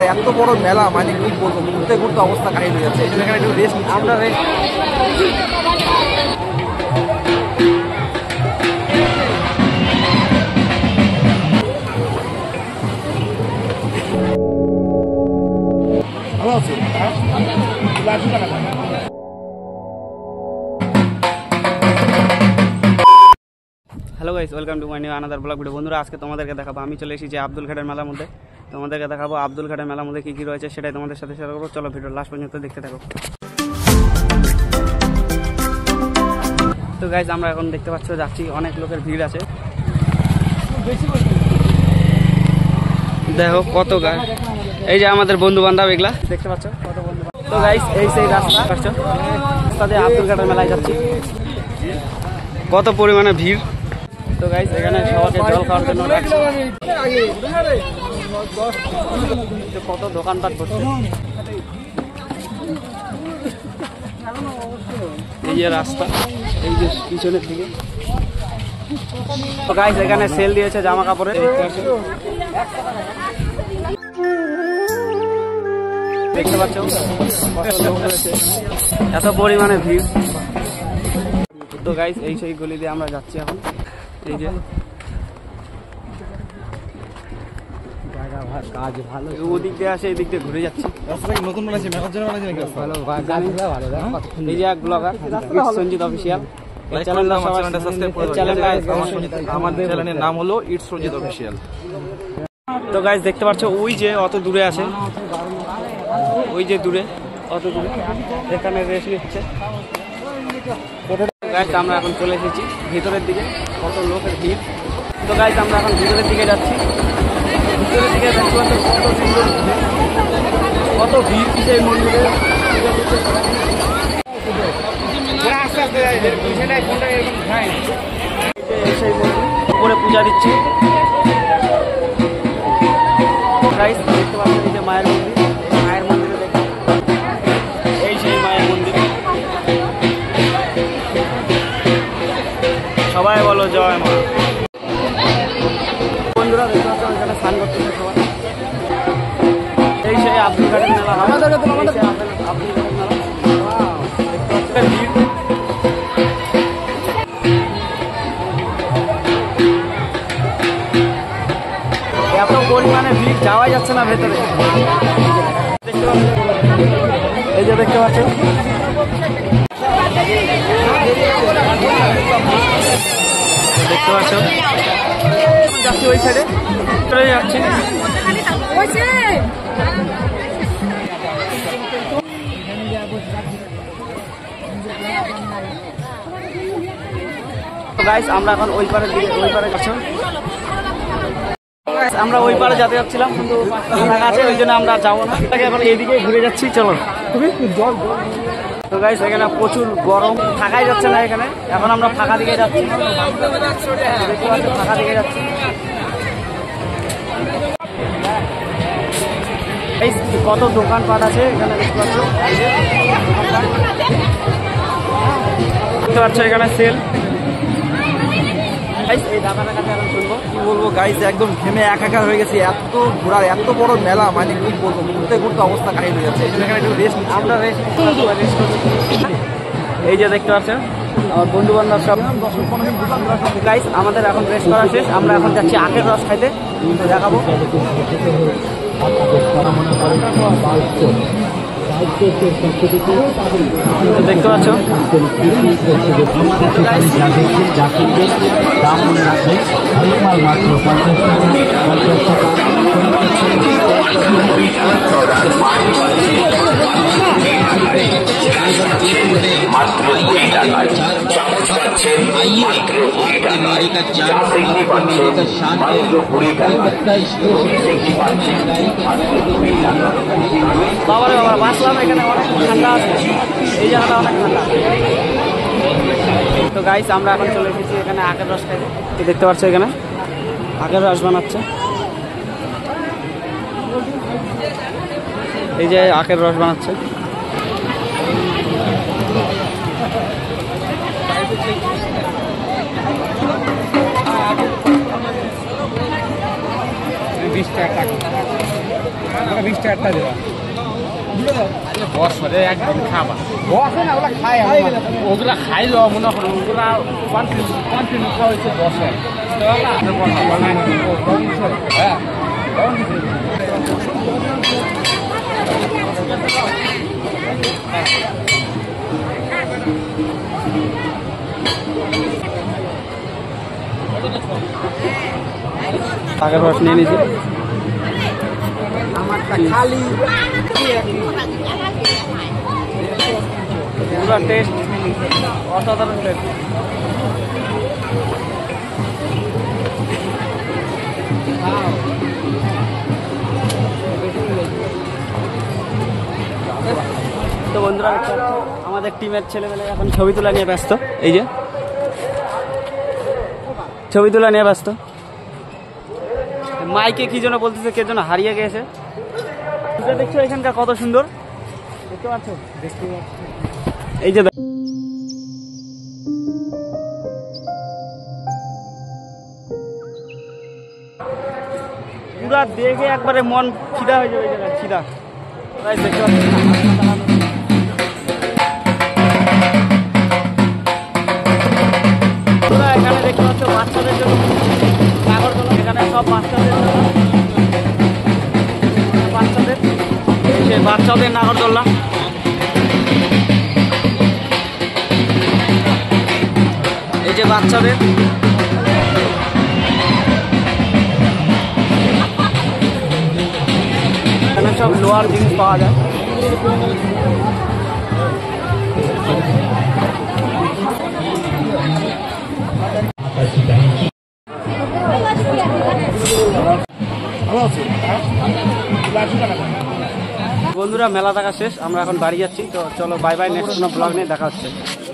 এত বড় মেলা মানে কি বলবো, ঘুরতে ঘুরতে অবস্থা কাহিল হয়ে যাচ্ছে। এখানে একটু রেস্ট, আমরা রেস্ট। ভালো আছি। Hello guys, welcome to my new another blog video. বন্ধুরা, আজকে তোমাদেরকে দেখাবো, আমি চলে এসেছি আব্দুল ঘাটের মেলার মধ্যে। তোমাদেরকে দেখাবো আব্দুল ঘাটের মেলার মধ্যে কী কী রয়েছে, সেটাই তোমাদের সাথে শেয়ার করবো। চলো ভিডিও লাস্ট পর্যন্ত দেখতে থাকো। তো গাইস, আমরা এখন দেখতে পাচ্ছ যাচ্ছি, অনেক লোকের ভিড় আছে। দেখো কত গাছ, এই যে আমাদের বন্ধু বান্ধব, এগুলা দেখতে পাচ্ছ কত বন্ধু। তো গাইস, এই সেই রাস্তা পাচ্ছ, রাস্তা দিয়ে আব্দুল ঘাটের মেলায় যাচ্ছি। কত পরিমাণে ভিড়। তো গাইস, এখানে সবাইকে জল খাওয়ার জন্য কত দোকানপাট করছে। এই যে রাস্তা, এই যে পিছনের দিকে। তো গাইস, এখানে সেল দিয়েছে জামা কাপড়ে, দেখতে পাচ্ছ কত লোক রয়েছে, এত পরিমাণে ভিড়। তো গাইস, এই সেই গলি দিয়ে আমরা যাচ্ছি এখন। এই যে কাজ ভালো, ওদিক দিয়ে আসে, এই দিক দিয়ে ঘুরে যাচ্ছি। রাস্তাটা নতুন বানাইছে, মেলার জন্য বানাইছে নাকি? এই যে এক ব্লগার সঞ্জিত অফিসিয়াল, আমাদের চ্যানেলের নাম হলো ইটস সঞ্জিত অফিসিয়াল। তো গাইস, দেখতে পাচ্ছ ওই যে অত দূরে আছে, ওই যে দূরে, অত দূরে, এখানে রেস্ট নিচ্ছে। গাইস, আমরা এখন চলে এসেছি ভিতরের দিকে, কত লোকের ভিড়। তো গাইস, আমরা এখন ভিতরের দিকে যাচ্ছি। ভিতরের দিকে দেখতে পাচ্ছ কত সুন্দর, কত ভিড় সেই মন্দিরে। সেই মন্দির উপরে পূজা দিচ্ছি। গাইস, দেখতে পাচ্ছেন এই যে মায়ের মন্দির, মায়ের মন্দিরে দেখে, এই সেই মায়ের মন্দির। সবাই বলো জয় মা। বন্ধুরা, দেখতে পাচ্ছেন এখানে স্নান করতেছে সবাই। এই সেই আব্দুল ঘাটের মেলা, আব্দুল ঘাটের মেলা ভিড়। এত পরিমাণে ভিড়, যাওয়া যাচ্ছে না ভেতরে। দেখতে পাচ্ছেন, এই যে দেখতে পাচ্ছেন, দেখতে পাচ্ছ যাচ্ছি ওই সাইডে, চলে যাচ্ছি। গাইস, আমরা এখন ওই পারের দিকে, ওই পারে যাচ্ছি। আমরা ওই পারে যেতে যাচ্ছিলাম, কিন্তু ফাঁকা আছে, ওই জন্য আমরা যাবো না, এখন এইদিকে ঘুরে যাচ্ছি। চলো। তো গাইস, এখানে প্রচুর গরম, থাকাই যাচ্ছে না এখানে। এখন আমরা ফাঁকা দিকে যাচ্ছি, ফাঁকা দিকে যাচ্ছি। এই কত দোকানপাট আছে এখানে, দেখতে পাচ্ছ, দেখতে পাচ্ছ এখানে সেল। এই দাদার কাছে এখন শুনবো কি বলবো গাইস, একদম ঘেমে একাকার হয়ে গেছে। এত ঘোরার, এত বড় মেলা মানে কি বলবো, ঘুরতে ঘুরতে অবস্থা কাহিল হয়ে যাচ্ছে। এখানে একটু রেস্ট, আমরা রেস্ট করছি। এই যে দেখতে পাচ্ছেন আমার বন্ধু বান্ধব সব। গাইস, আমাদের এখন রেস্ট করা শেষ, আমরা এখন যাচ্ছি আখের রস খাইতে, দেখাবো। দেখতে পাচ্ছ মাত্র 20 টাকায় চামচ পাচ্ছেন, মাত্র 20 টাকায় চা সিংড়ি পাচ্ছেন, মাত্র 20 টাকায় সিংড়ি পাচ্ছেন, মাত্র 20 টাকায়। বাবারে বাবা, বাসলাম, এখানে অনেক ঠান্ডা আছে, এই জায়গাটা অনেক ঠান্ডা। তো গাইস, আমরা এখন চলে এসেছি এখানে আখের রস খাইতে। দেখতে পাচ্ছ এখানে আখের রস বানাচ্ছে, এই যে আখের রস বানাচ্ছে। 20 টাকা। 20 টাকা দেবা বস করে একদম খাবা বসে না ওগুলা খায় ওগুলা খাইলো মনে করো ওগুলা কন্টিনিউ খাওয়া হয়েছে বসে হ্যাঁ টাকার রস নিয়ে নিয়েছি খালি পুরো টেস্ট অসাধারণ টেস্ট। তো বন্ধুরা দেখতে পাচ্ছ, আমাদের টিমের ছেলেমেলে এখন ছবি তোলা নিয়ে ব্যস্ত। এই যে ছবি তোলা নিয়ে ব্যস্ত। মাইকে কি জন্য বলতেছে, কে জন্য হারিয়ে গেছে। দেখছো এখানকার কত সুন্দর, দেখতে পাচ্ছ? এই যে পুরা দেখে একবারে মন খিদা হয়ে যাবে, এই জায়গায় খিদা। তাই দেখতে পাচ্ছি এখানে দেখতে পাচ্ছ বাচ্চাদের জন্য নাগরদোলা, এখানে সব বাচ্চাদের নাগরদোলা। এই যে বাচ্চাদের এখানে সব লোহার জিনিস পাওয়া যায়। বন্ধুরা মেলা দেখা শেষ, আমরা এখন বাড়ি যাচ্ছি। তো চলো বাই বাই, নেক্সট কোনো ব্লগ নিয়ে দেখা হচ্ছে।